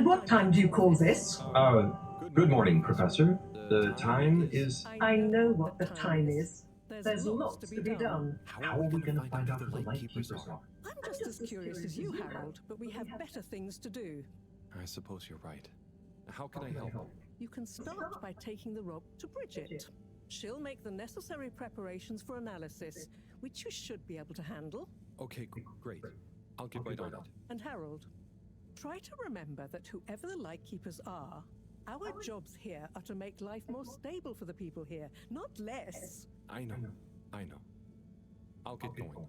And what time do you call this? Good morning, Professor. The time is. I know what the time is. There's lots to be done. How are we going to find out who the lightkeepers are? I'm just as curious as you, Harold, but we have better things to do. I suppose you're right. How can I help? You can start by taking the rope to Bridget. She'll make the necessary preparations for analysis, which you should be able to handle. Okay, great. I'll get right on it. And Harold, try to remember that whoever the lightkeepers are, our jobs here are to make life more stable for the people here, not less. I know. I'll get going.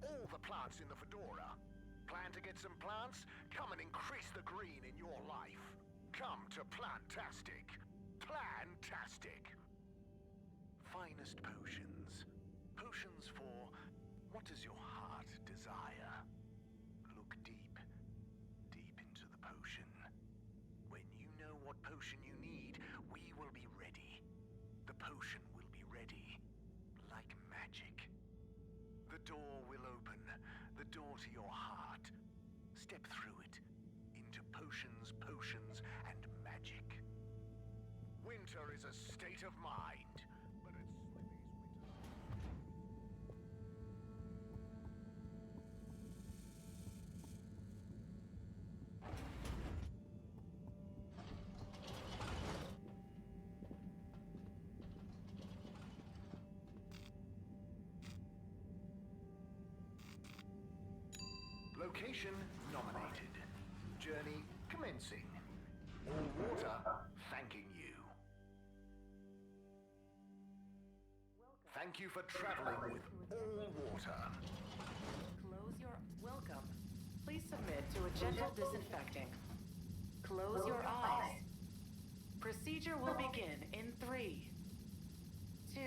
All the plants in the Fedora. Plan to get some plants? Come and increase the green in your life. Come to Plantastic. Plantastic. Finest potions. Potions for what does your heart desire? Look deep. Deep into the potion. When you know what potion you need, we will be ready. The potion will be ready. Like magic. The door will open, the door to your heart. Step through it, into potions, and magic. Winter is a state of mind, but it's Location nominated. Journey commencing. All water thanking you. Thank you for traveling with all water. Close your... Welcome. Please submit to a gentle disinfecting. Close your eyes. Procedure will begin in 3, 2...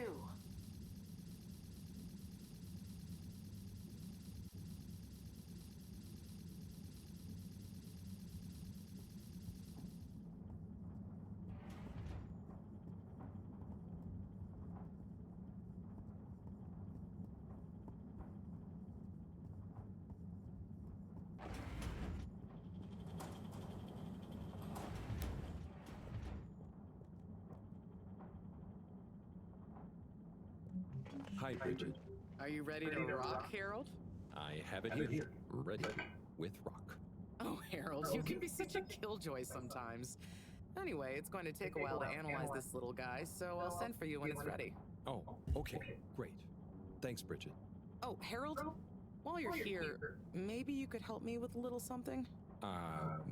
Hi, Bridget. Are you ready to rock, Harold? I have it here. Ready. With rock. Oh, Harold, you can be such a killjoy sometimes. Anyway, it's going to take a while to analyze this little guy, so I'll send for you when it's ready. Oh, okay. Great. Thanks, Bridget. Oh, Harold, while you're here, maybe you could help me with a little something?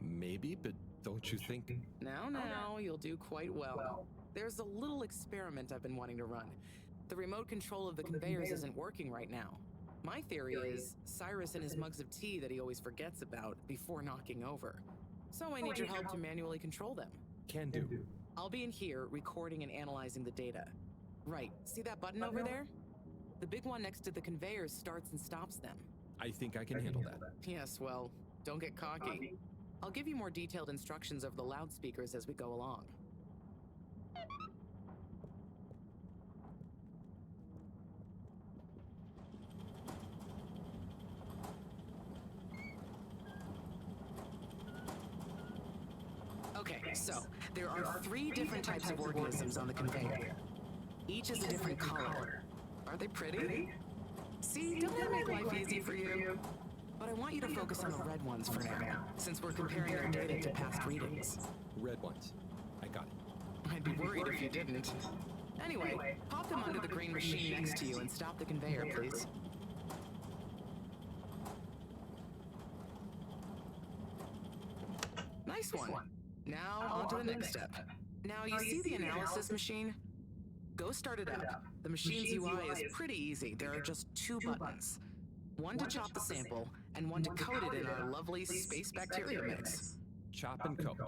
Maybe, but don't you think... Now, you'll do quite well. There's a little experiment I've been wanting to run. The remote control of the conveyors isn't working right now. My theory is Cyrus and his mugs of tea that he always forgets about before knocking over. So I need your help to manually control them. Can do. I'll be in here recording and analyzing the data. Right, see that button over there? The big one next to the conveyors starts and stops them. I think I can handle that. Yes, well, don't get cocky. I'll give you more detailed instructions over the loudspeakers as we go along. Okay, so there are 3 different types of organisms on the conveyor. Each is a different color. Are they pretty? See, don't I make life easy for you? But I want you to focus on the red ones for now, since we're comparing our data to past readings. Red ones. I got it. I'd be worried if you didn't. Anyway, pop them under the green machine next to you and stop the conveyor, please. Nice one. Now, on to the next step. Now, you see the analysis machine? Go start it up. The machine's UI is pretty easy. There are just 2 buttons. One to chop the sample, and one to coat it in our lovely space bacteria mix. Chop and coat.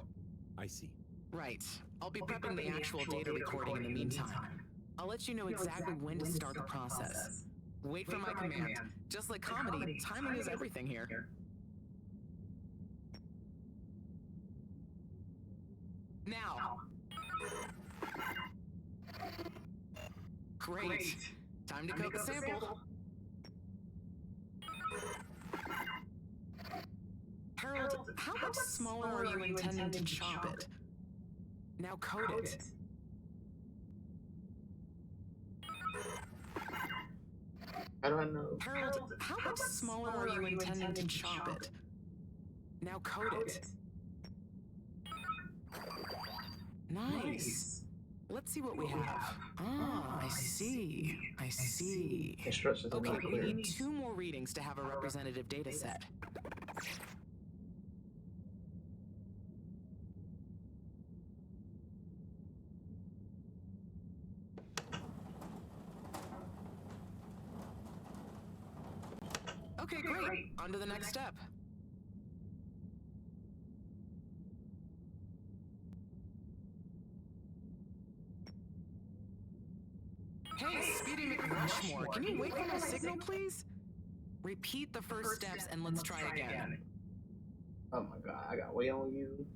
I see. Right. I'll be prepping the actual data recording in the meantime. I'll let you know exactly when to start the process. Wait for my command. Just like comedy, timing is everything here. Now. Great. Time to coat the sample. Harold, how much smaller are you intending to chop it? Now coat it. How do I know? Harold, how much smaller are you intending to chop it? Now coat it. Nice. Let's see what we have. Ah, I see. I see. Instructions are Okay, not we clear. need 2 more readings to have a representative data set. Okay, great. On to the next step. Hey, Speedy McRushmore, can you wait for my signal, please? Repeat the first steps and let's try again. Oh my god, I got way on you.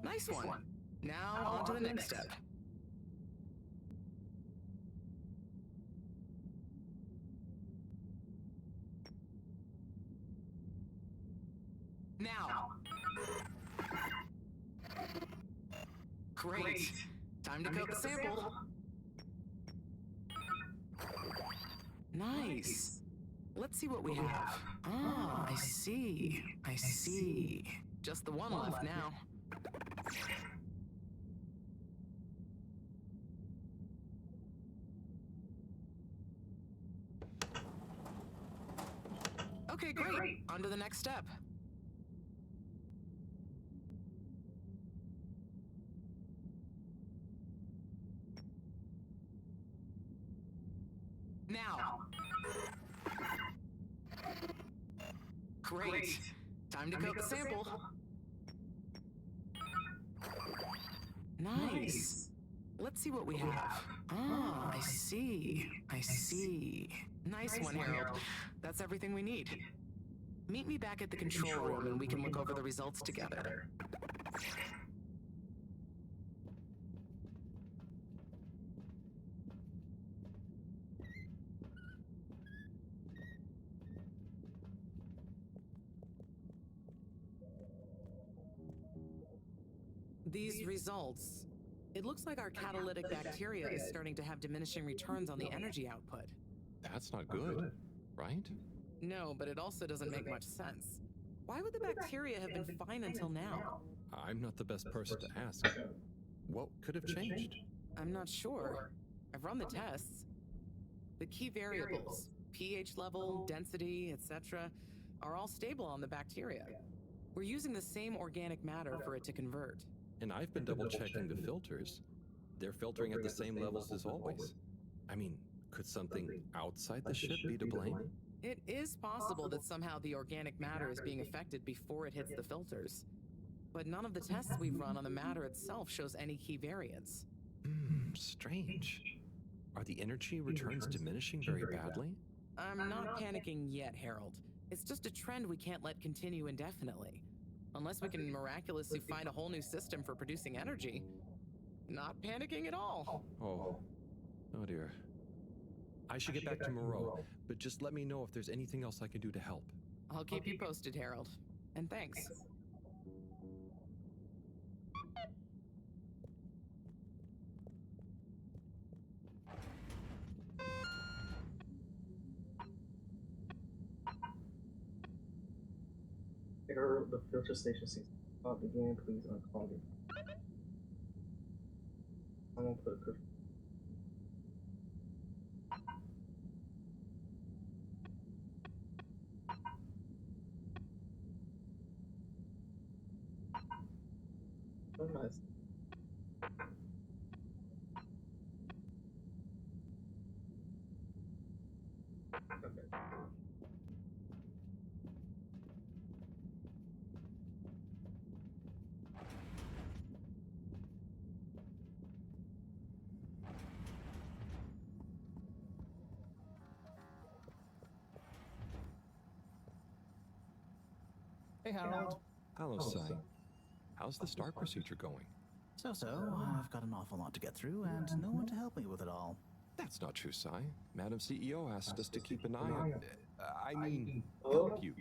Nice one. Now on to the next step. Now. Great. Time to coat the sample. Nice. Let's see what we have. Ah, I see. I see. Just the one left now. Okay, great. On to the next step. Now. Great. Time to coat the sample. Nice. Let's see what we have. Ah, I see. I see. Nice one, Harold. That's everything we need. Meet me back at the control room and we can look over the results together. These results. It looks like our catalytic bacteria is starting to have diminishing returns on the energy output. That's not good, right? No, but it also doesn't make much sense. Why would the bacteria have been fine until now? I'm not the best person to ask. What could have changed? I'm not sure. I've run the tests. The key variables, pH level, density, etc., are all stable on the bacteria. We're using the same organic matter for it to convert. And I've been double-checking the filters. They're filtering at the same levels as always. I mean, could something outside the ship be to blame? It is possible that somehow the organic matter is being affected before it hits the filters. But none of the tests we've run on the matter itself shows any key variants. Strange. Are the energy returns diminishing very badly? I'm not panicking yet, Harold. It's just a trend we can't let continue indefinitely. Unless we can miraculously find a whole new system for producing energy. Not panicking at all. Oh dear. I should get back to Moreau, but just let me know if there's anything else I can do to help. I'll keep you posted, Harold. And thanks. Error, the filter station seems to pop again. Please unclog it. I'm gonna put a cookie. Oh, nice. Harold. Hello, Sai. How's the start procedure going? So, I've got an awful lot to get through and no one to help me with it all. That's not true, Sai. Madam CEO asked us to keep an eye on... I mean, Oh. help you.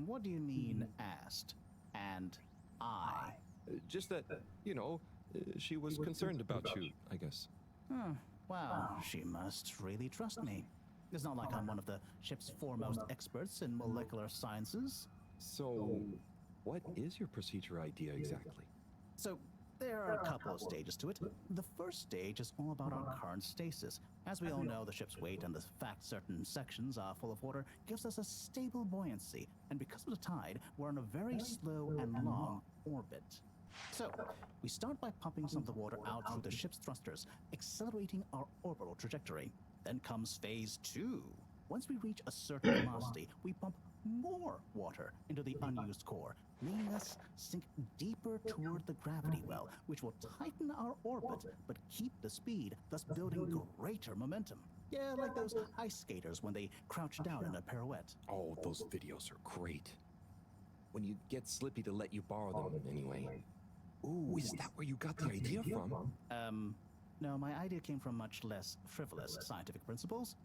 What do you mean, asked? And I? Just that, she was concerned about you, I guess. Well, she must really trust me. It's not like I'm one of the ship's foremost experts in molecular sciences. So, what is your procedure idea exactly? So, there are a couple of stages to it. The first stage is all about our current stasis. As we all know, the ship's weight and the fact certain sections are full of water gives us a stable buoyancy, and because of the tide, we're on a very slow and long orbit. So, we start by pumping some of the water out through the ship's thrusters, accelerating our orbital trajectory. Then comes phase 2. Once we reach a certain velocity, we pump more water into the unused core, making us sink deeper toward the gravity well, which will tighten our orbit but keep the speed, thus building greater momentum. Yeah, like those ice skaters when they crouch down in a pirouette. Oh, those videos are great. When you get Slippy to let you borrow them, anyway. Ooh, is that where you got the idea from? No, my idea came from much less frivolous scientific principles.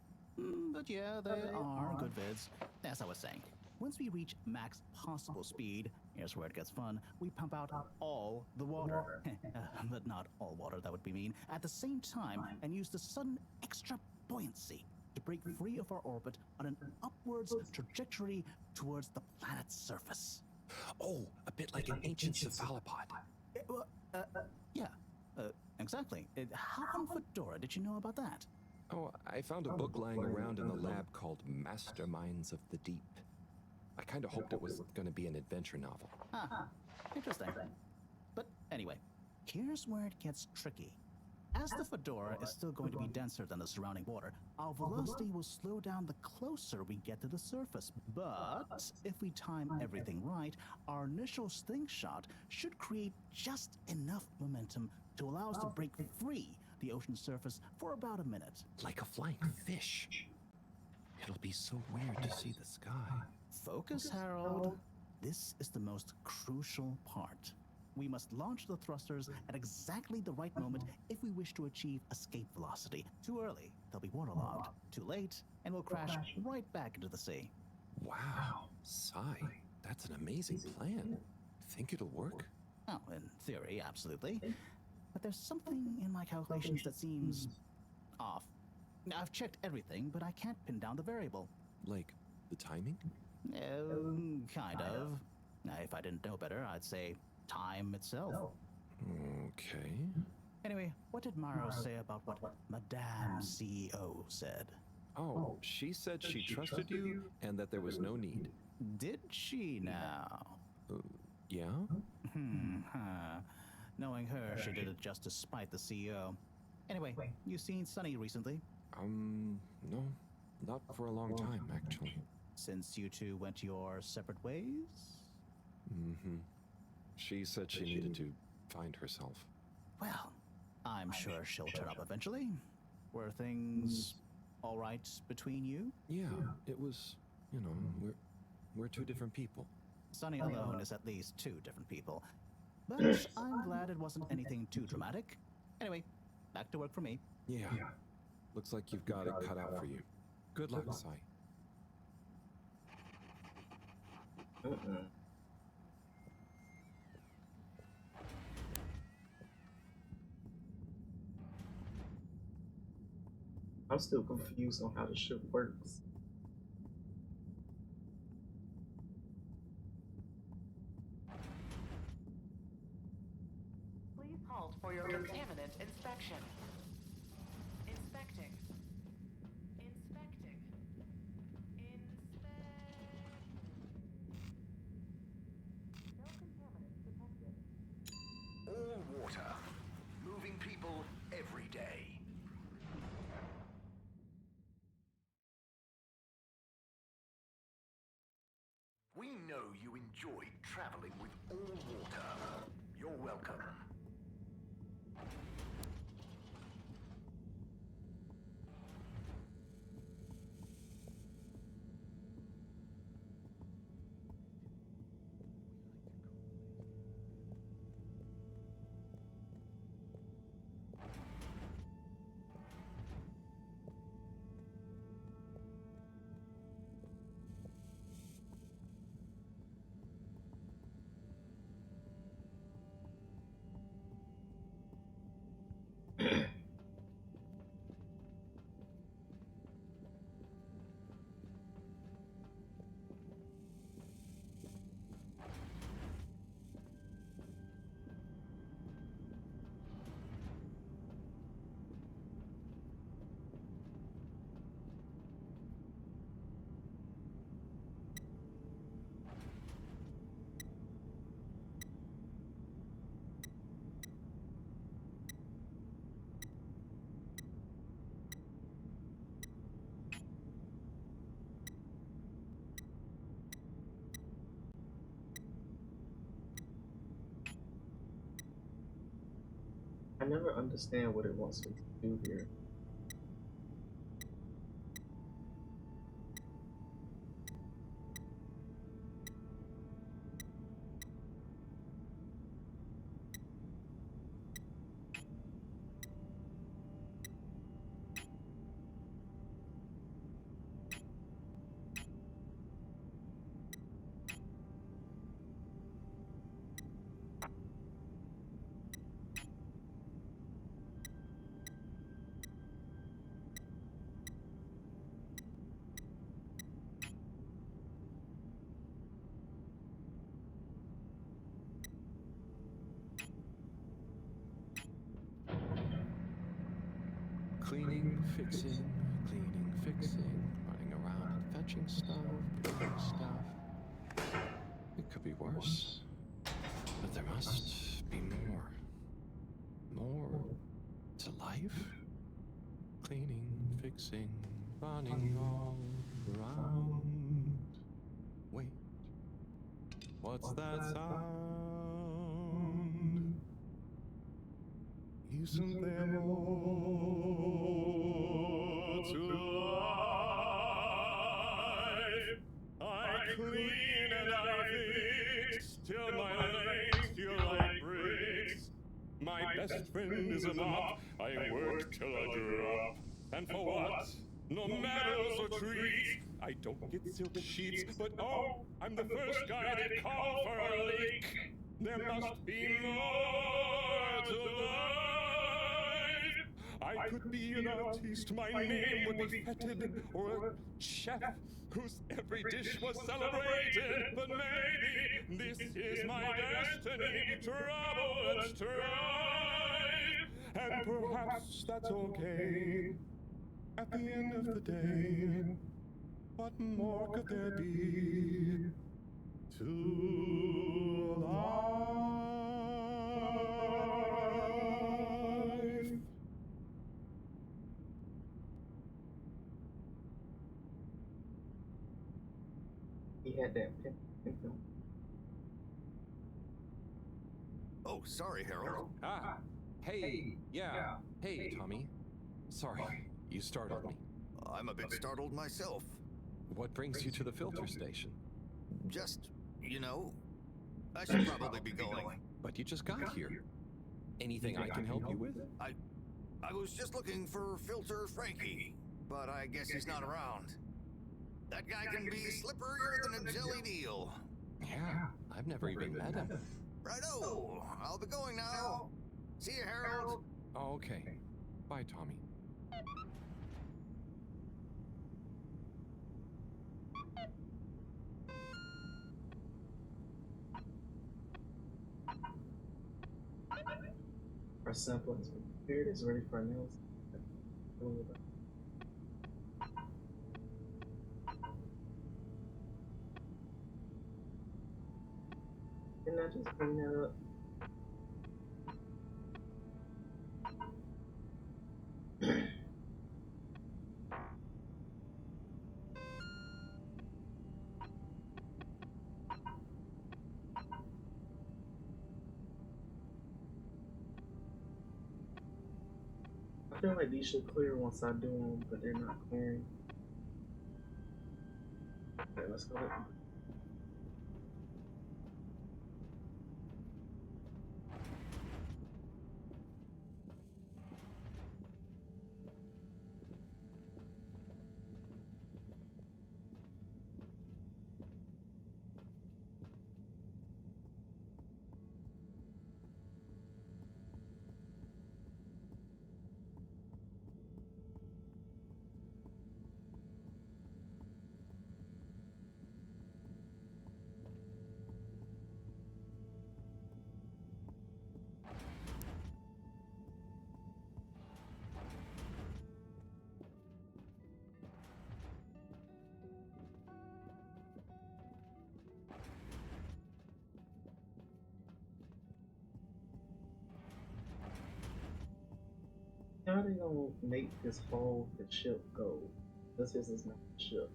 But yeah, they are good vids. As I was saying, once we reach max possible speed, here's where it gets fun, we pump out all the water. But not all water, that would be mean. At the same time, and use the sudden extra buoyancy to break free of our orbit on an upwards trajectory towards the planet's surface. Oh, a bit like an ancient cephalopod. Yeah, exactly. How on Fedora did you know about that? Oh, I found a book lying around in the lab called Masterminds of the Deep. I kind of hoped it was going to be an adventure novel. Interesting. But anyway, here's where it gets tricky. As the Fedora is still going to be denser than the surrounding water, our velocity will slow down the closer we get to the surface. But if we time everything right, our initial slingshot should create just enough momentum to allow us to break free the ocean surface for about a minute. Like a flying fish. It'll be so weird to see the sky. Focus, Harold. This is the most crucial part. We must launch the thrusters at exactly the right moment if we wish to achieve escape velocity. Too early, they'll be waterlogged. Too late, and we'll crash right back into the sea. Wow, Sai, that's an amazing plan. Think it'll work? Oh, in theory, absolutely. But there's something in my calculations that seems off. I've checked everything, but I can't pin down the variable. Like the timing? Kind of. If I didn't know better, I'd say time itself. Okay. Anyway, what did Maro say about what Madame CEO said? Oh, she said she trusted you and that there was no need. Did she now? Yeah? Knowing her, she did it just to spite the CEO. Anyway, you seen Sunny recently? No. Not for a long time, actually. Since you two went your separate ways? She said she needed to find herself. Well, I'm sure she'll turn up eventually. Were things all right between you? Yeah, it was, we're two different people. Sunny alone is at least two different people. But I'm glad it wasn't anything too dramatic. Anyway, back to work for me. Yeah. Looks like you've got it cut out for you. Good luck, Sai. I'm still confused on how the ship works. Please halt for your contaminant inspection. Inspecting. Inspecting. No contaminants detected. All water. Moving people every day. We know you enjoyed traveling with all water. You're welcome. never understand what it wants me to do here. Cleaning, fixing, running around and fetching stuff, doing stuff. It could be worse. But there must be more. More to life? Cleaning, fixing, running all around. Wait, what's that sound? Isn't there more to life? I clean and I fix till my legs feel like bricks. My best friend is a mop. I work till I drop. And for what? No medals or treats. I don't get silk sheets, but oh, I'm the first guy they call for a leak. There must be more to life. I could be an artiste, my name would be feted, or a chef whose every dish was celebrated. But maybe this is my destiny, trouble and strife. And perhaps that's okay. At the end of the day, what more could there be to life? He had that pimp. Oh, sorry, Harold. Ah, hey, yeah, hey, Tommy. Sorry, you startled me. I'm a bit startled myself. What brings you to the filter station? Just, you know, I should probably be going. But you just got here. Anything I can help you with? I was just looking for Filter Frankie, but I guess he's not around. That guy can be slipperier than a jelly deal. Yeah, I've never even met him. Righto, I'll be going now. See you, Harold. Oh, okay. Bye, Tommy. Our sample has been prepared. It's ready for analysis. Didn't I just bring that up? I feel like these should clear once I do them, but they're not clearing. Okay, let's go. How are they gonna make this whole the ship go? This is not the ship.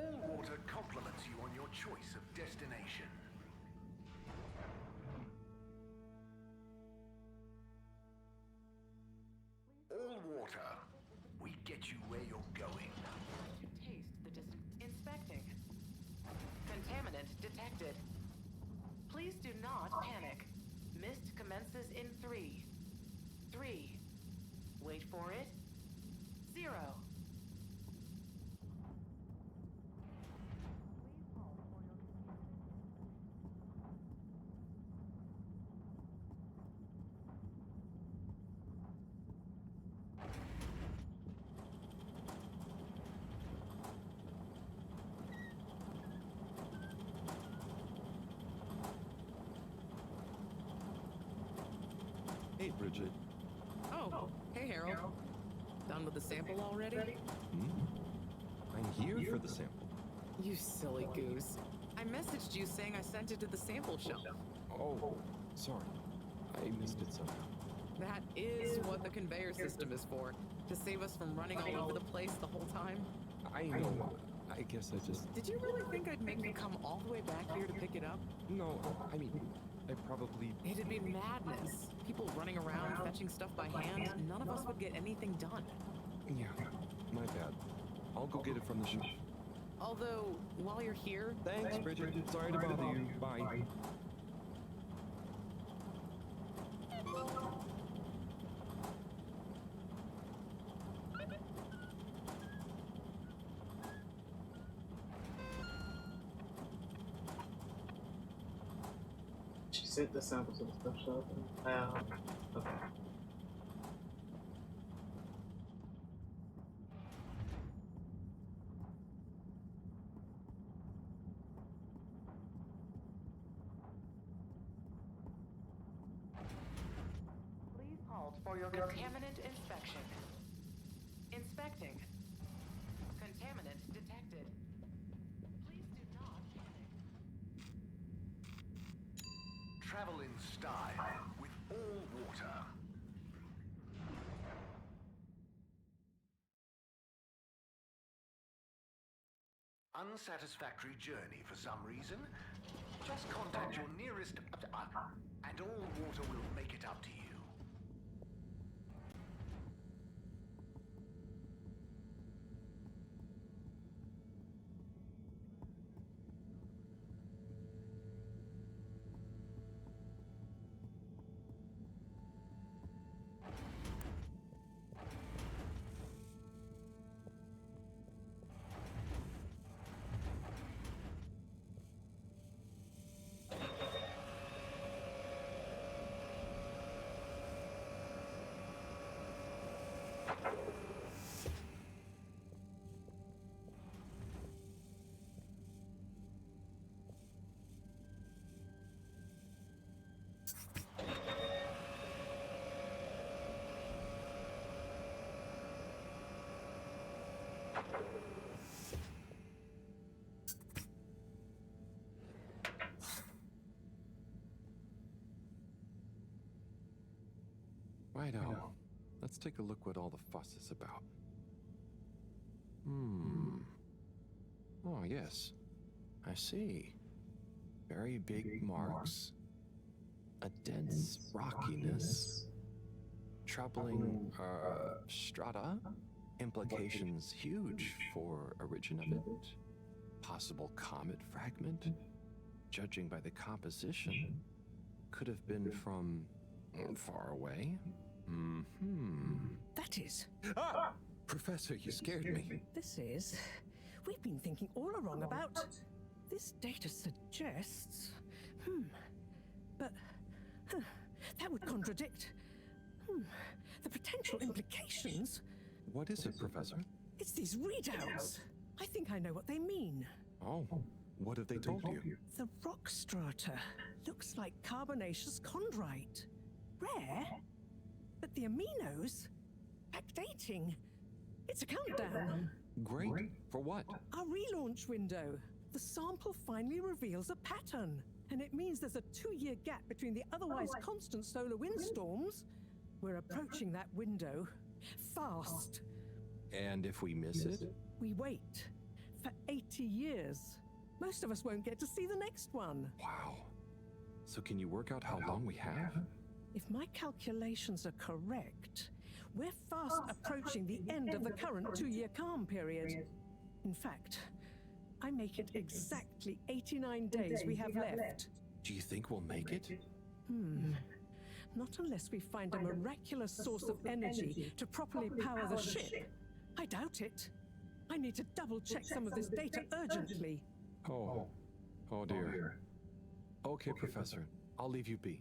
All water compliments you on your choice of destination. All water. We get you where you're going. To taste the inspecting. Contaminant detected. Please do not panic. Mist commences in 3. 3. Wait for it. 0. Hey, Bridget. Oh, hey, Harold. Done with the sample already? I'm here for the sample. You silly goose. I messaged you saying I sent it to the sample shelf. Oh, sorry. I missed it somehow. That is what the conveyor system is for. To save us from running all over the place the whole time. I know. I guess I just... Did you really think I'd make you come all the way back here to pick it up? No, I mean, I probably... It'd be madness. People running around, fetching stuff by hand. None of us would get anything done. Yeah, my bad. I'll go get it from the shop. Although, while you're here... Thanks, Bridget. Sorry to bother you. Bye. She sent the sample to the stuff shop. Okay. Please halt for your contaminant inspection. Inspecting. Contaminant detected. Please do not panic. Travel in style with all water. Unsatisfactory journey for some reason? Just contact your nearest... and all water will make it up to you. Righto. Let's take a look what all the fuss is about. Oh, yes. I see. Very big marks. A dense rockiness. Troubling, strata. Implications huge for origin of it. Possible comet fragment. Judging by the composition, could have been from far away. That is. Ah! Professor, you scared me. This is. We've been thinking all along about. This data suggests. But. That would contradict. The potential implications. What is it, Professor? It's these readouts. I think I know what they mean. Oh, what have they told you? The rock strata looks like carbonaceous chondrite. Rare, but the aminos backdating. It's a countdown. Great. For what? Our relaunch window. The sample finally reveals a pattern, and it means there's a 2-year gap between the otherwise constant solar windstorms. We're approaching that window fast. And if we miss it? We wait. for 80 years. Most of us won't get to see the next one. Wow. So can you work out how long we have? If my calculations are correct, we're fast approaching the end of the current 2-year calm period. In fact, I make it exactly 89 days we have left. Do you think we'll make it? Not unless we find a miraculous source of energy to properly power the ship. I doubt it. I need to double-check some of this data urgently. Oh dear. Okay, Professor. I'll leave you be.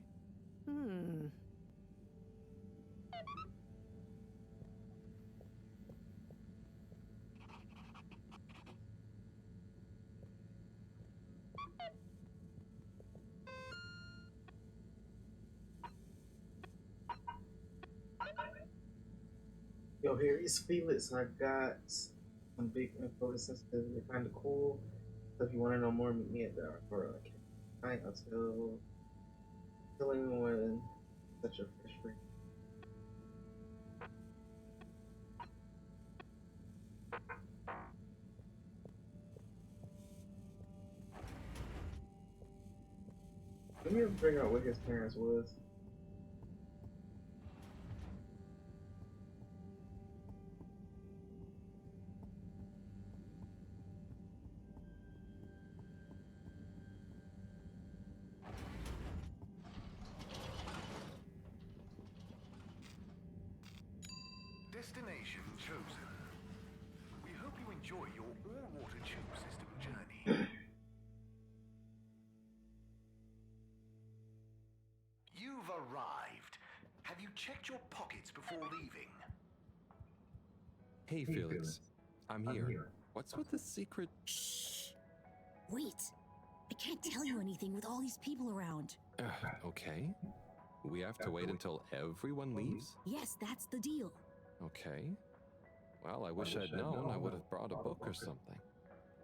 Yo, here is Felix. I got some big info sensitivity, kind of cool. So if you want to know more, meet me at the for night until anyone such a fish free. Let me figure out what his parents was. Destination chosen. We hope you enjoy your all-water tube system journey. You've arrived. Have you checked your pockets before leaving? Hey, Felix. I'm here. What's with the secret? Shh. Wait. I can't tell you anything with all these people around. Okay. We have to wait until everyone leaves? Yes, that's the deal. Okay. Well, I wish I'd known. I would have brought a book or something.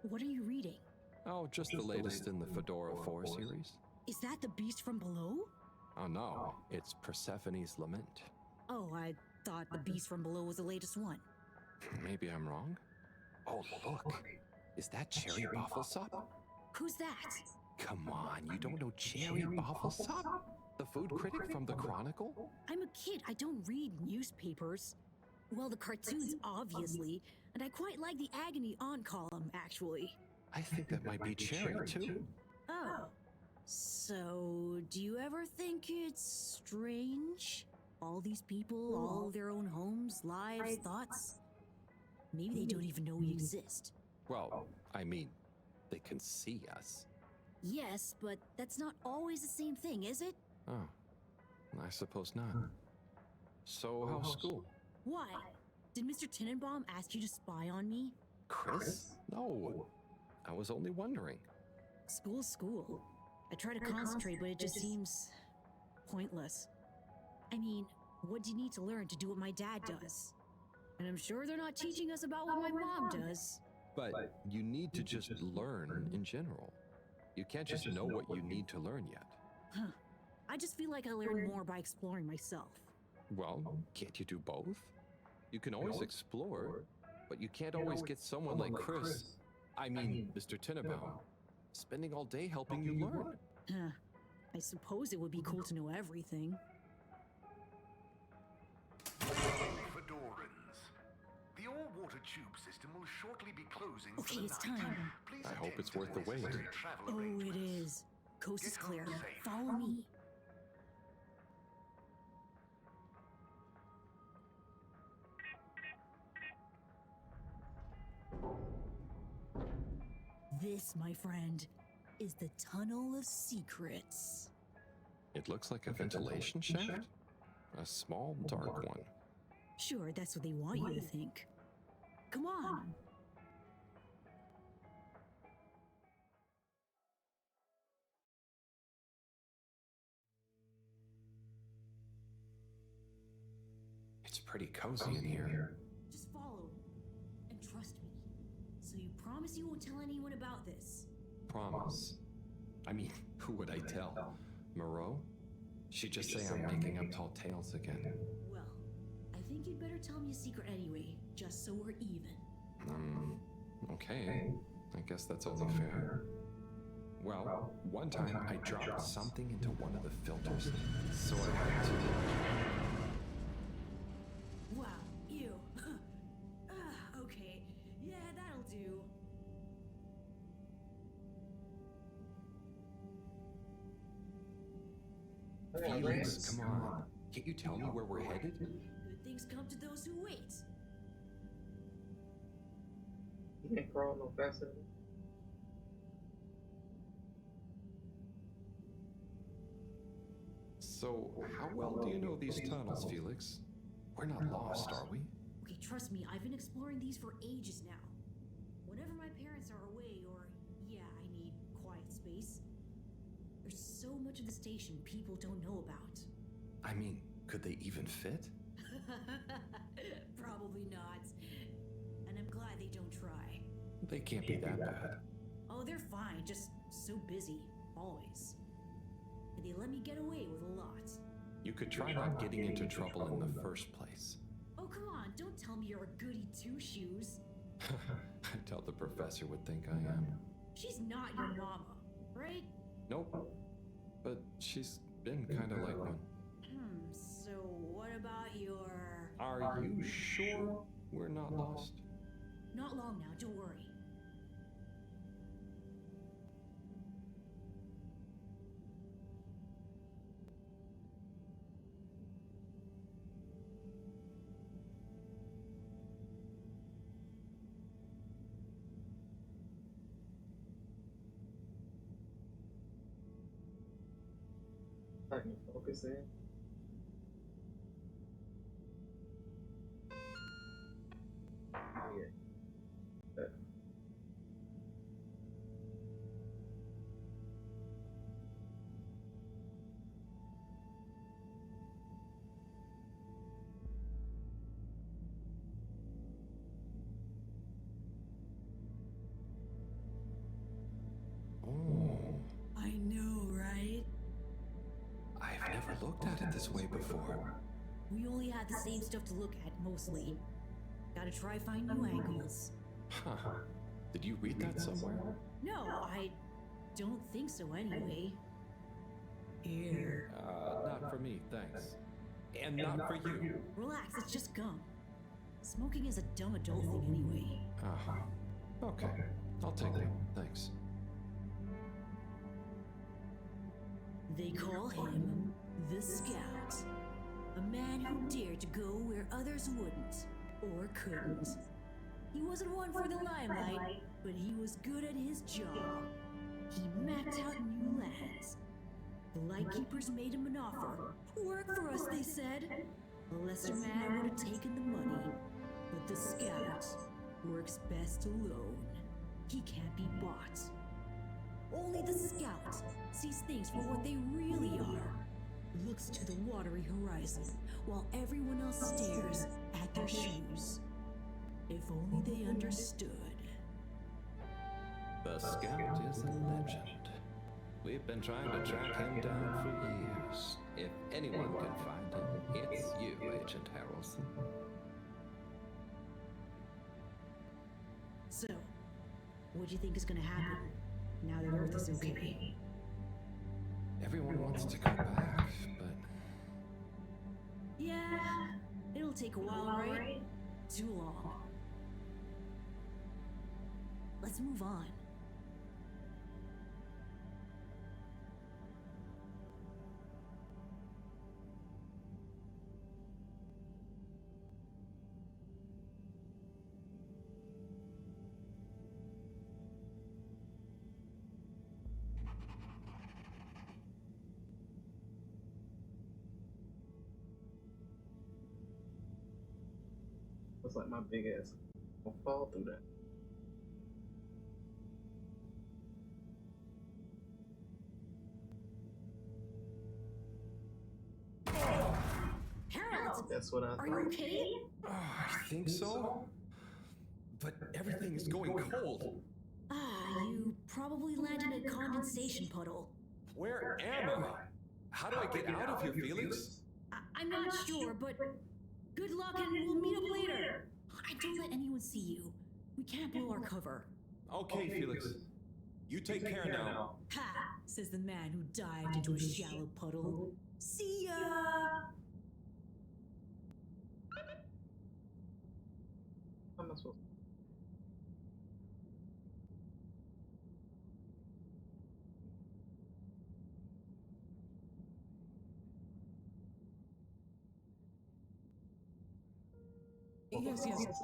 What are you reading? Oh, just the latest in the Fedora 4 series. Is that the beast from below? Oh no, it's Persephone's Lament. Oh, I thought the beast from below was the latest one. Maybe I'm wrong. Oh, look. Is that Cherry Bofflesop? Who's that? Come on, you don't know Cherry Bofflesop? The food critic from the Chronicle? I'm a kid. I don't read newspapers. Well, the cartoons, obviously. And I quite like the Agony On column, actually. I think that might be Cherry, too. Oh. So, do you ever think it's strange? All these people, all their own homes, lives, thoughts? Maybe they don't even know we exist. Well, I mean, they can see us. Yes, but that's not always the same thing, is it? Oh, I suppose not. So, how's school? Why? Did Mr. Tenenbaum ask you to spy on me? Chris? No. I was only wondering. School's school. I try to concentrate, but it just seems pointless. I mean, what do you need to learn to do what my dad does? And I'm sure they're not teaching us about what my mom does. But you need to just learn in general. You can't just know what you need to learn yet. Huh. I just feel like I learn more by exploring myself. Well, can't you do both? You can always explore, but you can't always get someone like Chris, I mean, Mr. Tenenbaum, spending all day helping you learn. Huh. I suppose it would be cool to know everything. Fedorans. The all-water tube system will shortly be closing for Okay, the it's night. time. Please I hope attend it's to worth the wait. necessary travel Oh, it arrangements. is. Coast is Get home clear. safe. Follow me. This, my friend, is the Tunnel of Secrets. It looks like a ventilation shaft? A small, dark one. Sure, that's what they want you to think. Come on. It's pretty cozy in here. Just follow and trust me. So you promise you won't tell anyone about this? Promise. I mean, who would I tell? Moreau? She'd just say I'm making up tall tales again. Well, I think you'd better tell me a secret anyway, just so we're even. Okay, I guess that's only fair. Well, one time I dropped something into one of the filters, so I had to... Wow, ew. Okay, yeah, that'll do. Felix, come on. Can't you tell me where we're headed? Good things come to those who wait. You can't crawl no faster than me. So, how well do you know these tunnels, Felix? We're not lost, are we? Okay, trust me, I've been exploring these for ages now. Whenever my parents are away, or, yeah, I need quiet space, there's so much of the station people don't know about. I mean, could they even fit? Probably not. And I'm glad they don't try. They can't be that bad. Oh, they're fine, just so busy, always. And they let me get away with a lot. You could try not getting into trouble in the first place. Oh, come on, don't tell me you're a goody two-shoes. I doubt the professor would think I am. She's not your mama, right? Nope. But she's been kind of like one. So what about your... Are you sure we're not lost? Not long now, don't worry. I can focus in. Yeah. Oh, I know, right? I've never looked at it this way before. We only had the same stuff to look at, mostly. Gotta try find new angles. Huh. Did you read that somewhere? No, I don't think so anyway. Here. Not for me, thanks. And not for you. Relax, it's just gum. Smoking is a dumb adult thing anyway. Okay. I'll take it. Thanks. They call him the Scout. A man who dared to go where others wouldn't, or couldn't. He wasn't one for the limelight, but he was good at his job. He mapped out new lands. The Lightkeepers made him an offer. Work for us, they said. A lesser man would have taken the money, but the Scout works best alone. He can't be bought. Only the Scout sees things for what they really are. Looks to the watery horizon, while everyone else stares at their shoes. If only they understood. The Scout is a legend. We've been trying to track him down for years. If anyone can find him, it's you, Agent Harrelson. So, what do you think is gonna happen now that Earth is okay? Everyone wants to go back, but... Yeah, it'll take a while, right? Too long. Let's move on. Looks like my big ass will fall through that. Harold! That's what I Are thought. you okay? I think so. But everything is going cold. You probably landed in a condensation puddle. Where am I? How do I get out of here, Felix? I'm not sure, but good luck and we'll meet up later. Don't let anyone see you. We can't blow our cover. Okay, Felix. You take care now. Ha! Says the man who dived into a shallow puddle. See ya! How am I supposed Yes, yes,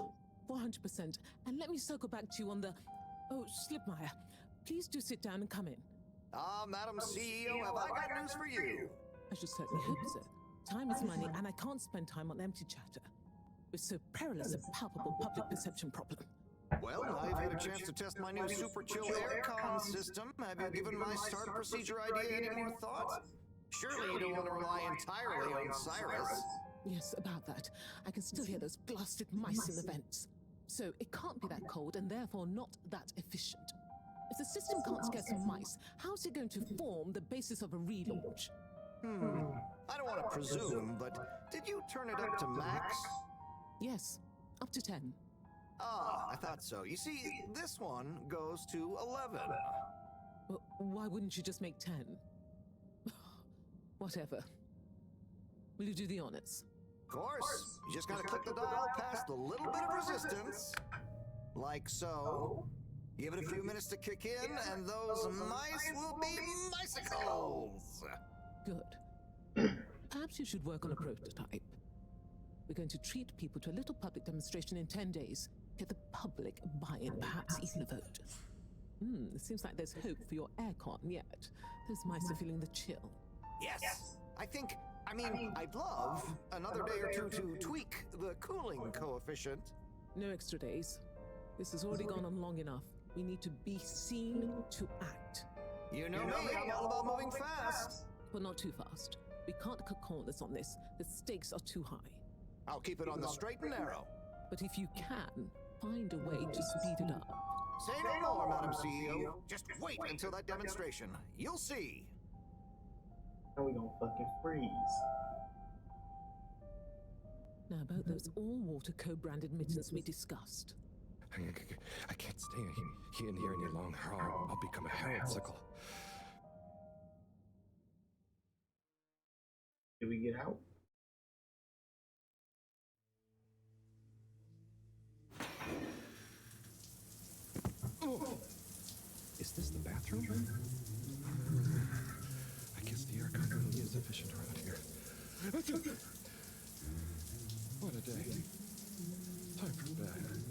400%. And let me circle back to you on the... Oh, Slipmeyer, please do sit down and come in. Madam CEO, have I got news for you? I should certainly hope so. Time is money, and I can't spend time on empty chatter. With so perilous a palpable public perception problem. Well, I've had a chance to test my new super chill aircon system. Have you given my start procedure idea any more thought? Surely you don't want to rely entirely on Cyrus. Yes, about that. I can still hear those blasted mice in the vents. So it can't be that cold, and therefore not that efficient. If the system can't scare some mice, how's it going to form the basis of a relaunch? I don't want to presume, but did you turn it up to max? Yes, up to 10. Ah, I thought so. You see, this one goes to 11. Well, why wouldn't you just make 10? Whatever. Will you do the honors? Of course. You just gotta click the dial past the little bit of resistance. Like so. Give it a few minutes to kick in, and those mice will be micicles! Good. Perhaps you should work on a prototype. We're going to treat people to a little public demonstration in 10 days. Get the public buy-in, perhaps even a vote. It seems like there's hope for your aircon yet. Those mice are feeling the chill. Yes! I'd love another day or two to tweak the cooling coefficient. No extra days. This has already gone on long enough. We need to be seen to act. You know me, I'm all about moving fast. But not too fast. We can't cut corners on this. The stakes are too high. I'll keep it on the straight and narrow. But if you can, find a way to speed it up. Say no more, Madam CEO. Just wait until that demonstration. You'll see. Now we gonna fucking freeze. Now about those all-water co-branded mittens we discussed. I can't stay in here any longer. I'll become a heretical. Did we get out? Is this the bathroom? I guess the aircon really is efficient around here. What a day. Time for bed.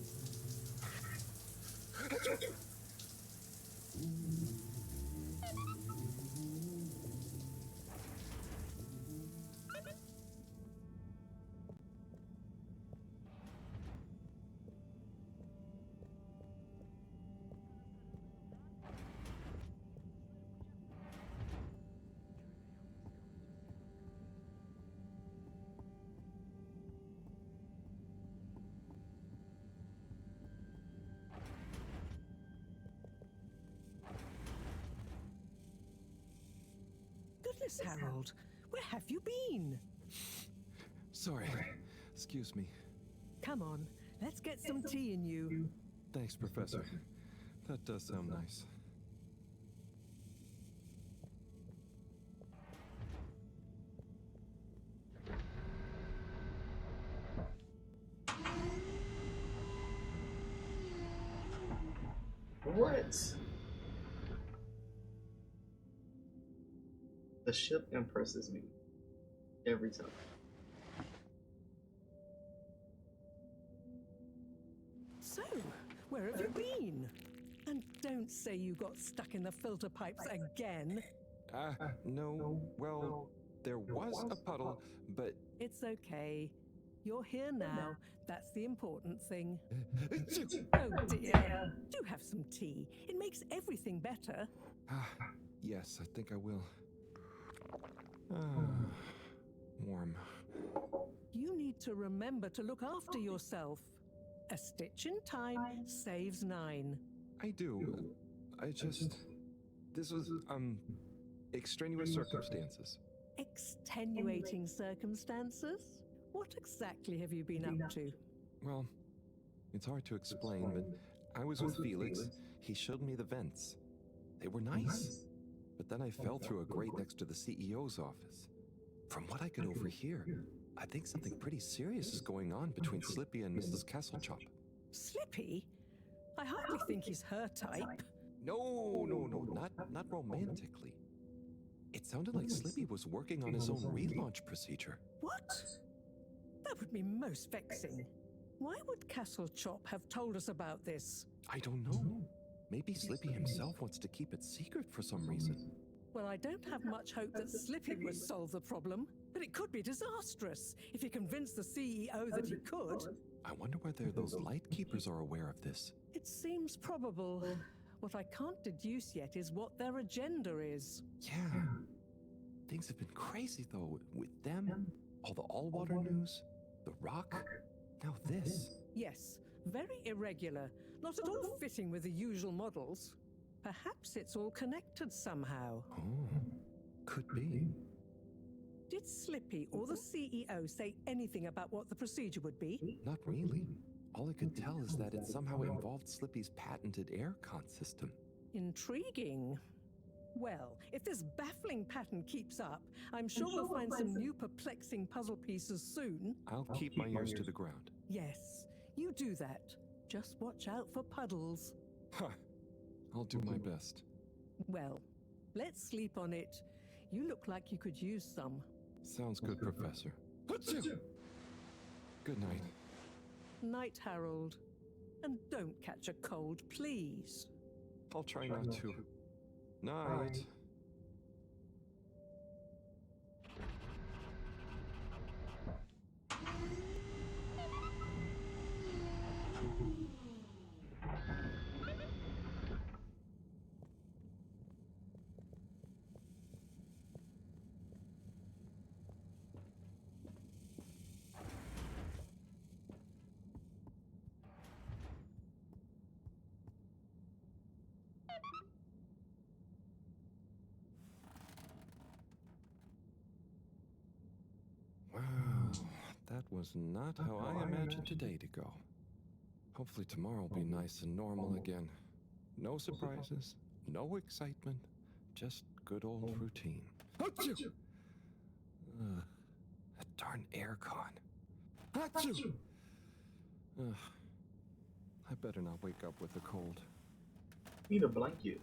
Goodness, Harold, where have you been? Sorry. Excuse me. Come on, let's get some tea in you. Thanks, Professor. That does sound nice. What? The ship impresses me every time. So, where have you been? And don't say you got stuck in the filter pipes again. No. Well, there was a puddle, but... It's okay. You're here now. That's the important thing. Oh dear. Do have some tea. It makes everything better. Yes, I think I will. Warm. You need to remember to look after yourself. A stitch in time saves 9. I do. This was, extraneous circumstances. Extenuating circumstances? What exactly have you been up to? Well, it's hard to explain, but I was with Felix. He showed me the vents. They were nice. But then I fell through a grate next to the CEO's office. From what I could overhear, I think something pretty serious is going on between Slippy and Mrs. Kesselchop. Slippy? I hardly think he's her type. No, not romantically. It sounded like Slippy was working on his own relaunch procedure. What? That would be most vexing. Why would Kesselchop have told us about this? I don't know. Maybe Slippy himself wants to keep it secret for some reason. Well, I don't have much hope that Slippy would solve the problem, but it could be disastrous if he convinced the CEO that he could. I wonder whether those lightkeepers are aware of this. It seems probable. What I can't deduce yet is what their agenda is. Yeah. Things have been crazy, though, with them, all the all-water news, the rock, now this. Yes, very irregular, not at all fitting with the usual models. Perhaps it's all connected somehow. Oh, could be. Did Slippy or the CEO say anything about what the procedure would be? Not really. All I could tell is that it somehow involved Slippy's patented aircon system. Intriguing. Well, if this baffling pattern keeps up, I'm sure we'll find some new perplexing puzzle pieces soon. I'll keep my ears to the ground. Yes, you do that. Just watch out for puddles. Ha! I'll do my best. Well, let's sleep on it. You look like you could use some. Sounds good, Professor. Achoo! Good night. Night, Harold. And don't catch a cold, please. I'll try not to. Night. Wow, that was not how I imagined today to go. Hopefully tomorrow will be nice and normal again. No surprises, no excitement, just good old routine. Achoo! That darn aircon. Achoo! I better not wake up with a cold. Need a blanket.